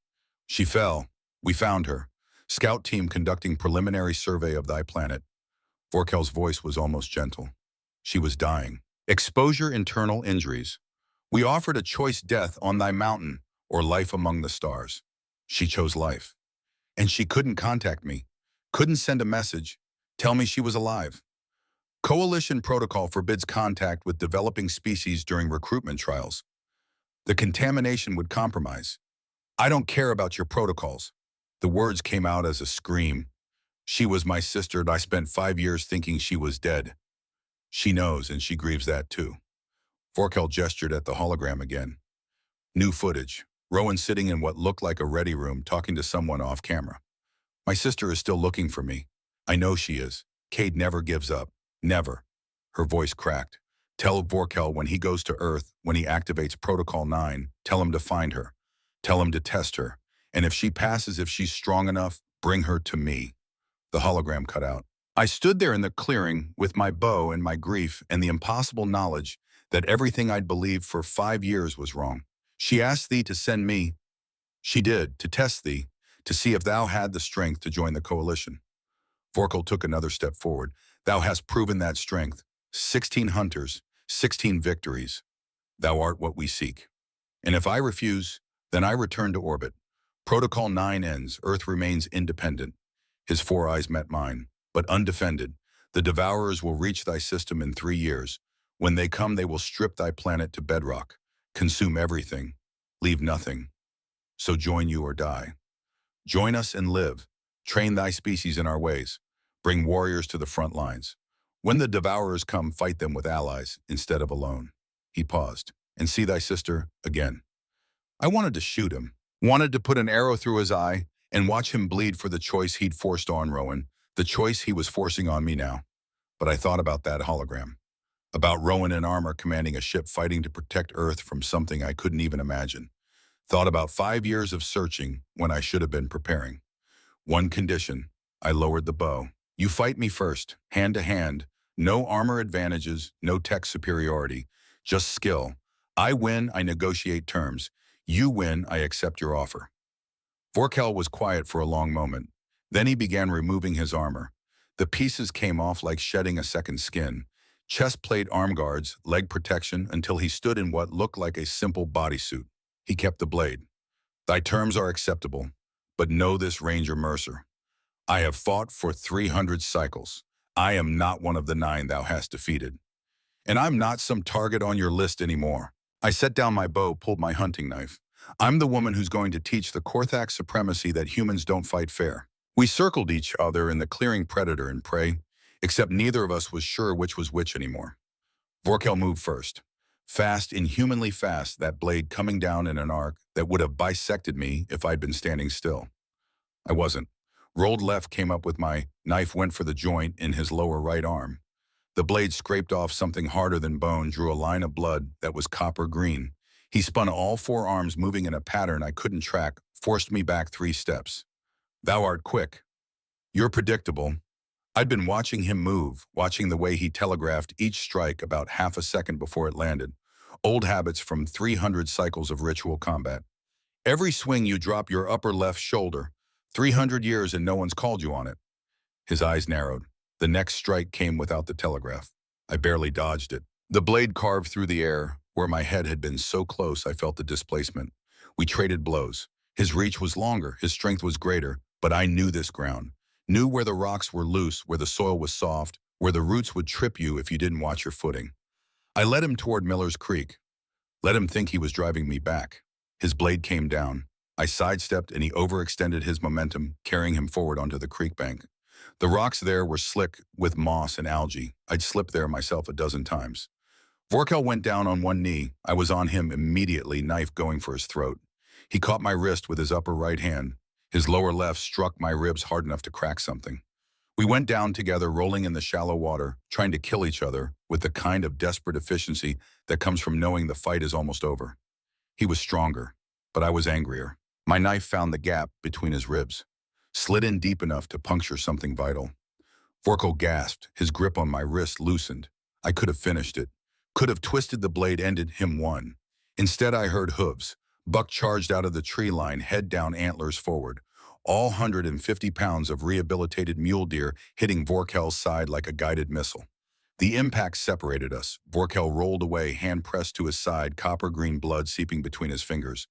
She fell. We found her. Scout team conducting preliminary survey of thy planet. Vorkel's voice was almost gentle. She was dying. Exposure, internal injuries. We offered a choice: death on thy mountain or life among the stars. She chose life. And she couldn't contact me, couldn't send a message, tell me she was alive. Coalition protocol forbids contact with developing species during recruitment trials. The contamination would compromise. I don't care about your protocols. The words came out as a scream. She was my sister, and I spent 5 years thinking she was dead. She knows, and she grieves that too. Vorkel gestured at the hologram again. New footage. Rowan sitting in what looked like a ready room talking to someone off camera. My sister is still looking for me. I know she is. Cade never gives up. Never. Her voice cracked. Tell Vorkel when he goes to Earth, when he activates Protocol 9, tell him to find her. Tell him to test her. And if she passes, if she's strong enough, bring her to me. The hologram cut out. I stood there in the clearing with my bow and my grief and the impossible knowledge that everything I'd believed for 5 years was wrong. She asked thee to send me. She did, to test thee, to see if thou had the strength to join the coalition. Vorkel took another step forward. Thou hast proven that strength. 16 hunters, 16 victories. Thou art what we seek. And if I refuse, then I return to orbit. Protocol 9 ends. Earth remains independent. His 4 eyes met mine, but undefended. The devourers will reach thy system in 3 years. When they come, they will strip thy planet to bedrock, consume everything, leave nothing. So join you or die. Join us and live. Train thy species in our ways. Bring warriors to the front lines. When the devourers come, fight them with allies instead of alone. He paused. And see thy sister again. I wanted to shoot him, wanted to put an arrow through his eye and watch him bleed for the choice he'd forced on Rowan, the choice he was forcing on me now. But I thought about that hologram, about Rowan in armor commanding a ship fighting to protect Earth from something I couldn't even imagine. Thought about 5 years of searching when I should have been preparing. One condition, I lowered the bow. You fight me first, hand to hand. No armor advantages, no tech superiority, just skill. I win, I negotiate terms. You win, I accept your offer. Vorkel was quiet for a long moment. Then he began removing his armor. The pieces came off like shedding a second skin. Chest plate, arm guards, leg protection, until he stood in what looked like a simple bodysuit. He kept the blade. Thy terms are acceptable, but know this, Ranger Mercer. I have fought for 300 cycles. I am not one of the 9 thou hast defeated. And I'm not some target on your list anymore. I set down my bow, pulled my hunting knife. I'm the woman who's going to teach the Korthak supremacy that humans don't fight fair. We circled each other in the clearing, predator and prey, except neither of us was sure which was which anymore. Vorkel moved first. Fast, inhumanly fast, that blade coming down in an arc that would have bisected me if I'd been standing still. I wasn't. Rolled left, came up with my knife, went for the joint in his lower right arm. The blade scraped off something harder than bone, drew a line of blood that was copper green. He spun all 4 arms, moving in a pattern I couldn't track, forced me back 3 steps. Thou art quick. You're predictable. I'd been watching him move, watching the way he telegraphed each strike about half a second before it landed. Old habits from 300 cycles of ritual combat. Every swing you drop your upper left shoulder. 300 years and no one's called you on it. His eyes narrowed. The next strike came without the telegraph. I barely dodged it. The blade carved through the air. Where my head had been so close, I felt the displacement. We traded blows. His reach was longer, his strength was greater, but I knew this ground. Knew where the rocks were loose, where the soil was soft, where the roots would trip you if you didn't watch your footing. I led him toward Miller's Creek. Let him think he was driving me back. His blade came down. I sidestepped and he overextended his momentum, carrying him forward onto the creek bank. The rocks there were slick with moss and algae. I'd slipped there myself a dozen times. Vorkel went down on one knee. I was on him immediately, knife going for his throat. He caught my wrist with his upper right hand. His lower left struck my ribs hard enough to crack something. We went down together, rolling in the shallow water, trying to kill each other with the kind of desperate efficiency that comes from knowing the fight is almost over. He was stronger, but I was angrier. My knife found the gap between his ribs, slid in deep enough to puncture something vital. Vorkel gasped, his grip on my wrist loosened. I could have finished it. Could have twisted the blade, ended him one. Instead, I heard hooves. Buck charged out of the tree line, head down, antlers forward. All 150 pounds of rehabilitated mule deer hitting Vorkel's side like a guided missile. The impact separated us. Vorkel rolled away, hand pressed to his side, copper-green blood seeping between his fingers.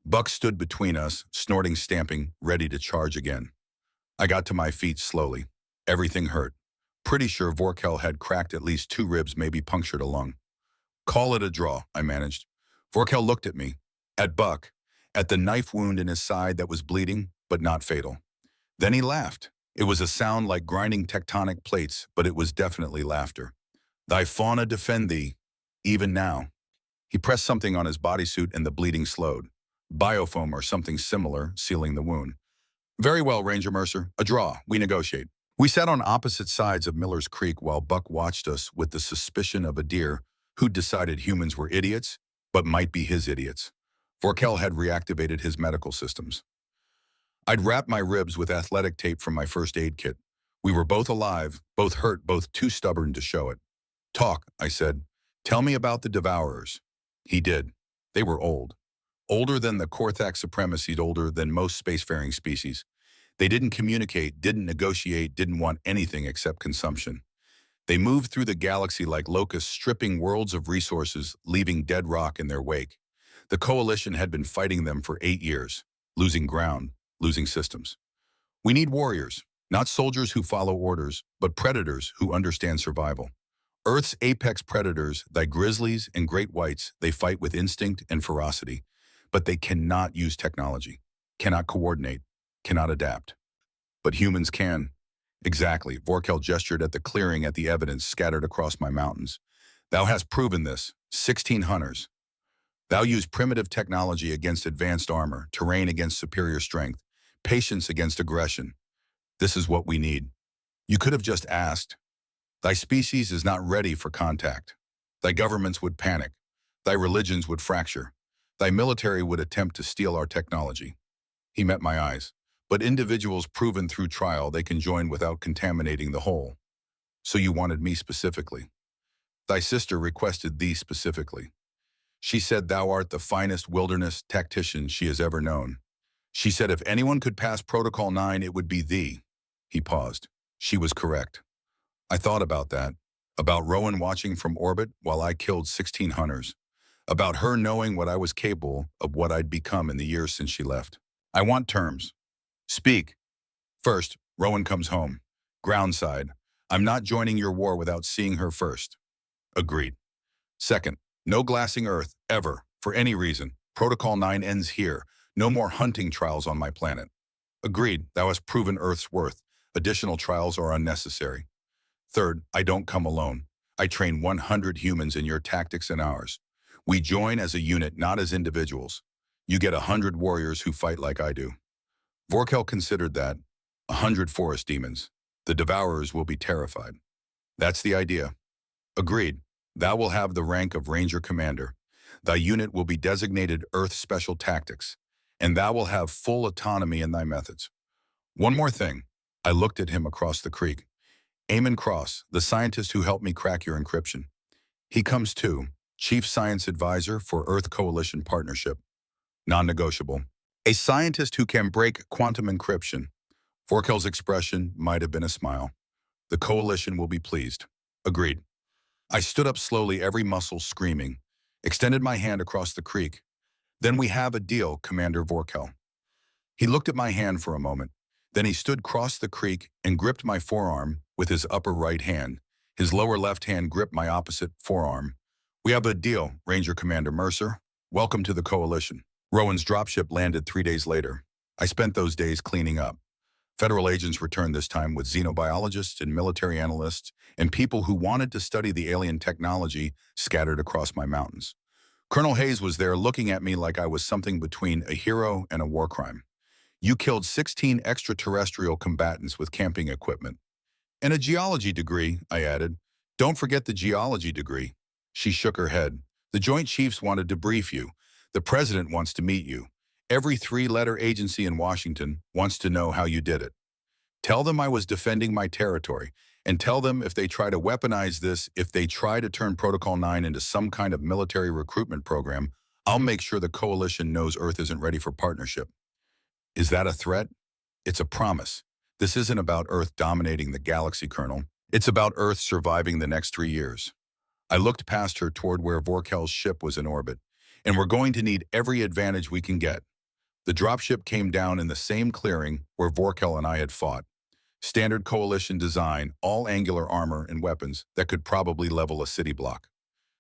Buck stood between us, snorting, stamping, ready to charge again. I got to my feet slowly. Everything hurt. Pretty sure Vorkel had cracked at least 2 ribs, maybe punctured a lung. Call it a draw, I managed. Vorkel looked at me, at Buck, at the knife wound in his side that was bleeding, but not fatal. Then he laughed. It was a sound like grinding tectonic plates, but it was definitely laughter. Thy fauna defend thee, even now. He pressed something on his bodysuit and the bleeding slowed. Biofoam or something similar, sealing the wound. Very well, Ranger Mercer. A draw. We negotiate. We sat on opposite sides of Miller's Creek while Buck watched us with the suspicion of a deer who'd decided humans were idiots, but might be his idiots. Vorkel had reactivated his medical systems. I'd wrapped my ribs with athletic tape from my first aid kit. We were both alive, both hurt, both too stubborn to show it. Talk, I said. Tell me about the Devourers. He did. They were old. Older than the Korthak supremacies, older than most spacefaring species. They didn't communicate, didn't negotiate, didn't want anything except consumption. They moved through the galaxy like locusts, stripping worlds of resources, leaving dead rock in their wake. The Coalition had been fighting them for 8 years, losing ground, losing systems. We need warriors, not soldiers who follow orders, but predators who understand survival. Earth's apex predators, thy grizzlies and great whites, they fight with instinct and ferocity, but they cannot use technology, cannot coordinate, cannot adapt. But humans can. Exactly. Vorkel gestured at the clearing at the evidence scattered across my mountains. Thou hast proven this. 16 hunters. Thou used primitive technology against advanced armor, terrain against superior strength, patience against aggression. This is what we need. You could have just asked. Thy species is not ready for contact. Thy governments would panic. Thy religions would fracture. Thy military would attempt to steal our technology. He met my eyes. But individuals proven through trial they can join without contaminating the whole. So you wanted me specifically. Thy sister requested thee specifically. She said thou art the finest wilderness tactician she has ever known. She said if anyone could pass Protocol 9, it would be thee. He paused. She was correct. I thought about that. About Rowan watching from orbit while I killed 16 hunters. About her knowing what I was capable of, what I'd become in the years since she left. I want terms. Speak. First, Rowan comes home. Groundside. I'm not joining your war without seeing her first. Agreed. Second, no glassing Earth, ever, for any reason. Protocol 9 ends here. No more hunting trials on my planet. Agreed. Thou hast proven Earth's worth. Additional trials are unnecessary. Third, I don't come alone. I train 100 humans in your tactics and ours. We join as a unit, not as individuals. You get 100 warriors who fight like I do. Vorkel considered that. 100 forest demons. The Devourers will be terrified. That's the idea. Agreed. Thou will have the rank of Ranger Commander. Thy unit will be designated Earth Special Tactics, and thou will have full autonomy in thy methods. One more thing. I looked at him across the creek. Eamon Cross, the scientist who helped me crack your encryption. He comes too. Chief Science Advisor for Earth Coalition Partnership. Non-negotiable. A scientist who can break quantum encryption. Vorkel's expression might have been a smile. The Coalition will be pleased. Agreed. I stood up slowly, every muscle screaming, extended my hand across the creek. Then we have a deal, Commander Vorkel. He looked at my hand for a moment. Then he stood across the creek and gripped my forearm with his upper right hand. His lower left hand gripped my opposite forearm. We have a deal, Ranger Commander Mercer. Welcome to the Coalition. Rowan's dropship landed 3 days later. I spent those days cleaning up. Federal agents returned this time with xenobiologists and military analysts and people who wanted to study the alien technology scattered across my mountains. Colonel Hayes was there looking at me like I was something between a hero and a war crime. You killed 16 extraterrestrial combatants with camping equipment. And a geology degree, I added. Don't forget the geology degree. She shook her head. The Joint Chiefs wanted to brief you. The President wants to meet you. Every 3-letter agency in Washington wants to know how you did it. Tell them I was defending my territory, and tell them if they try to weaponize this, if they try to turn Protocol 9 into some kind of military recruitment program, I'll make sure the Coalition knows Earth isn't ready for partnership. Is that a threat? It's a promise. This isn't about Earth dominating the galaxy, Colonel. It's about Earth surviving the next 3 years. I looked past her toward where Vorkel's ship was in orbit, and we're going to need every advantage we can get. The dropship came down in the same clearing where Vorkel and I had fought. Standard Coalition design, all angular armor and weapons that could probably level a city block.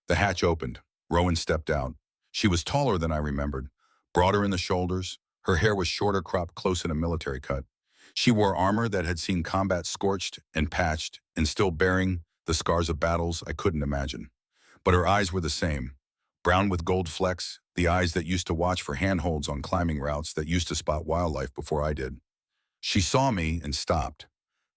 The hatch opened. Rowan stepped out. She was taller than I remembered, broader in the shoulders. Her hair was shorter, cropped close in a military cut. She wore armor that had seen combat scorched and patched and still bearing the scars of battles I couldn't imagine. But her eyes were the same, brown with gold flecks, the eyes that used to watch for handholds on climbing routes that used to spot wildlife before I did. She saw me and stopped.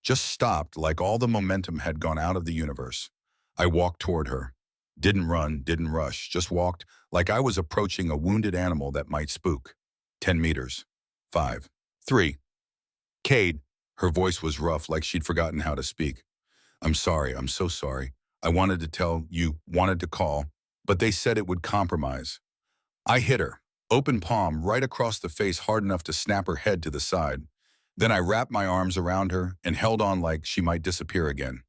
Just stopped like all the momentum had gone out of the universe. I walked toward her. Didn't run, didn't rush, just walked like I was approaching a wounded animal that might spook. 10 meters. 5. 3. Cade. Her voice was rough like she'd forgotten how to speak. I'm sorry, I'm so sorry. I wanted to tell you, wanted to call, but they said it would compromise. I hit her, open palm right across the face hard enough to snap her head to the side. Then I wrapped my arms around her and held on like she might disappear again.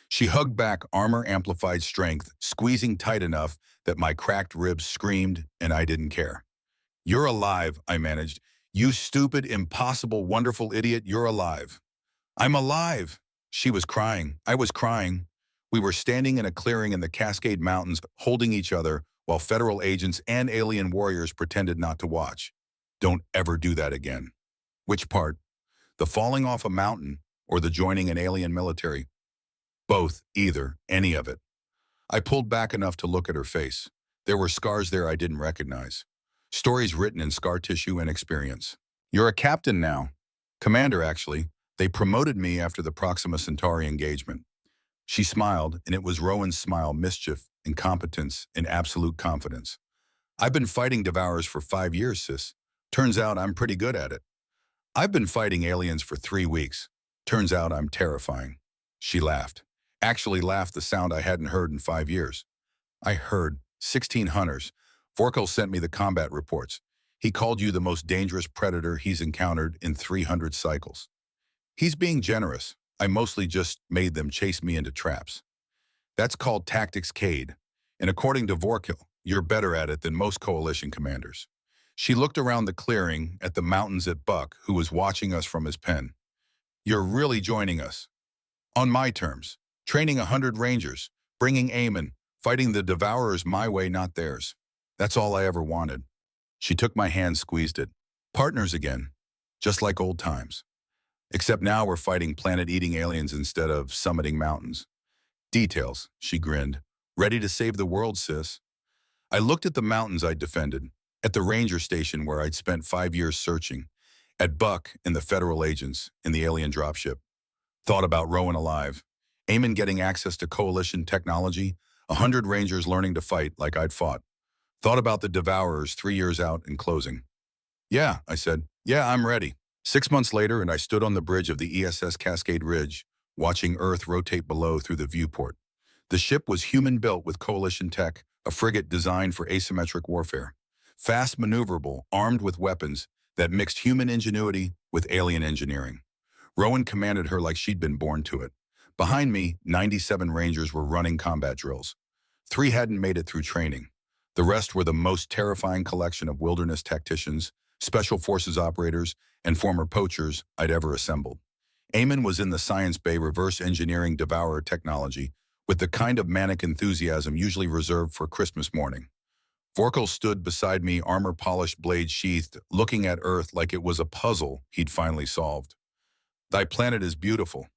She hugged back armor-amplified strength, squeezing tight enough that my cracked ribs screamed and I didn't care. You're alive, I managed. You stupid, impossible, wonderful idiot, you're alive. I'm alive. She was crying. I was crying. We were standing in a clearing in the Cascade Mountains, holding each other, while federal agents and alien warriors pretended not to watch. Don't ever do that again. Which part? The falling off a mountain or the joining an alien military? Both, either, any of it. I pulled back enough to look at her face. There were scars there I didn't recognize. Stories written in scar tissue and experience. You're a captain now. Commander, actually. They promoted me after the Proxima Centauri engagement. She smiled, and it was Rowan's smile, mischief, incompetence, and absolute confidence. I've been fighting Devourers for 5 years, sis. Turns out I'm pretty good at it. I've been fighting aliens for 3 weeks. Turns out I'm terrifying. She laughed. Actually laughed the sound I hadn't heard in 5 years. I heard 16 hunters. Vorkel sent me the combat reports. He called you the most dangerous predator he's encountered in 300 cycles. He's being generous. I mostly just made them chase me into traps. That's called tactics, Cade. And according to Vorkel, you're better at it than most coalition commanders. She looked around the clearing at the mountains at Buck, who was watching us from his pen. You're really joining us. On my terms. Training 100 rangers, bringing Eamon, fighting the Devourers my way, not theirs. That's all I ever wanted. She took my hand, squeezed it. Partners again, just like old times. Except now we're fighting planet-eating aliens instead of summiting mountains. Details, she grinned. Ready to save the world, sis. I looked at the mountains I'd defended, at the ranger station where I'd spent 5 years searching, at Buck and the federal agents in the alien dropship. Thought about Rowan alive, Eamon getting access to coalition technology, 100 rangers learning to fight like I'd fought. Thought about the Devourers 3 years out and closing. Yeah, I said. Yeah, I'm ready. 6 months later, and I stood on the bridge of the ESS Cascade Ridge, watching Earth rotate below through the viewport. The ship was human-built with coalition tech, a frigate designed for asymmetric warfare. Fast maneuverable, armed with weapons that mixed human ingenuity with alien engineering. Rowan commanded her like she'd been born to it. Behind me, 97 Rangers were running combat drills. 3 hadn't made it through training. The rest were the most terrifying collection of wilderness tacticians, special forces operators, and former poachers I'd ever assembled. Eamon was in the Science Bay reverse engineering Devourer technology with the kind of manic enthusiasm usually reserved for Christmas morning. Vorkel stood beside me, armor-polished blade sheathed, looking at Earth like it was a puzzle he'd finally solved. Thy planet is beautiful.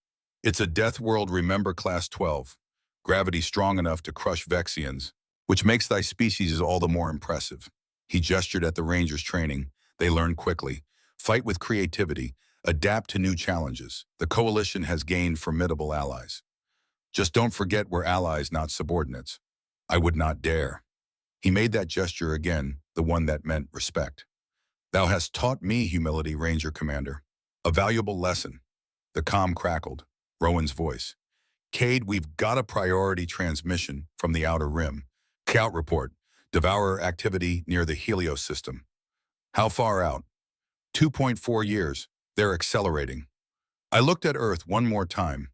It's a death world, remember, class 12. Gravity strong enough to crush Vexians, which makes thy species all the more impressive. He gestured at the Rangers training. They learn quickly, fight with creativity, adapt to new challenges. The coalition has gained formidable allies. Just don't forget we're allies, not subordinates. I would not dare. He made that gesture again, the one that meant respect. Thou hast taught me humility, Ranger Commander. A valuable lesson. The comm crackled. Rowan's voice. Cade, we've got a priority transmission from the outer rim. Scout report. Devourer activity near the Helios system. How far out? 2.4 years. They're accelerating. I looked at Earth one more time.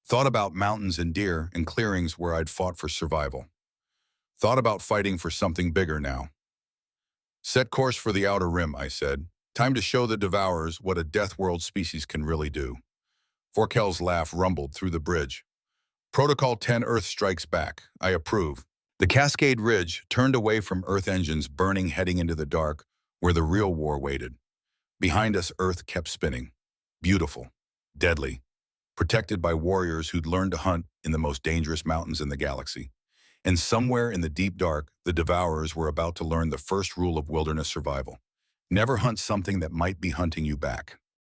Thought about mountains and deer and clearings where I'd fought for survival. Thought about fighting for something bigger now. Set course for the outer rim, I said. Time to show the Devourers what a Death World species can really do. Vorkel's laugh rumbled through the bridge. Protocol 10 Earth strikes back. I approve. The Cascade Ridge turned away from Earth engines burning, heading into the dark where the real war waited. Behind us, Earth kept spinning. Beautiful. deadly, protected by warriors who'd learned to hunt in the most dangerous mountains in the galaxy. And somewhere in the deep dark, the Devourers were about to learn the first rule of wilderness survival. Never hunt something that might be hunting you back.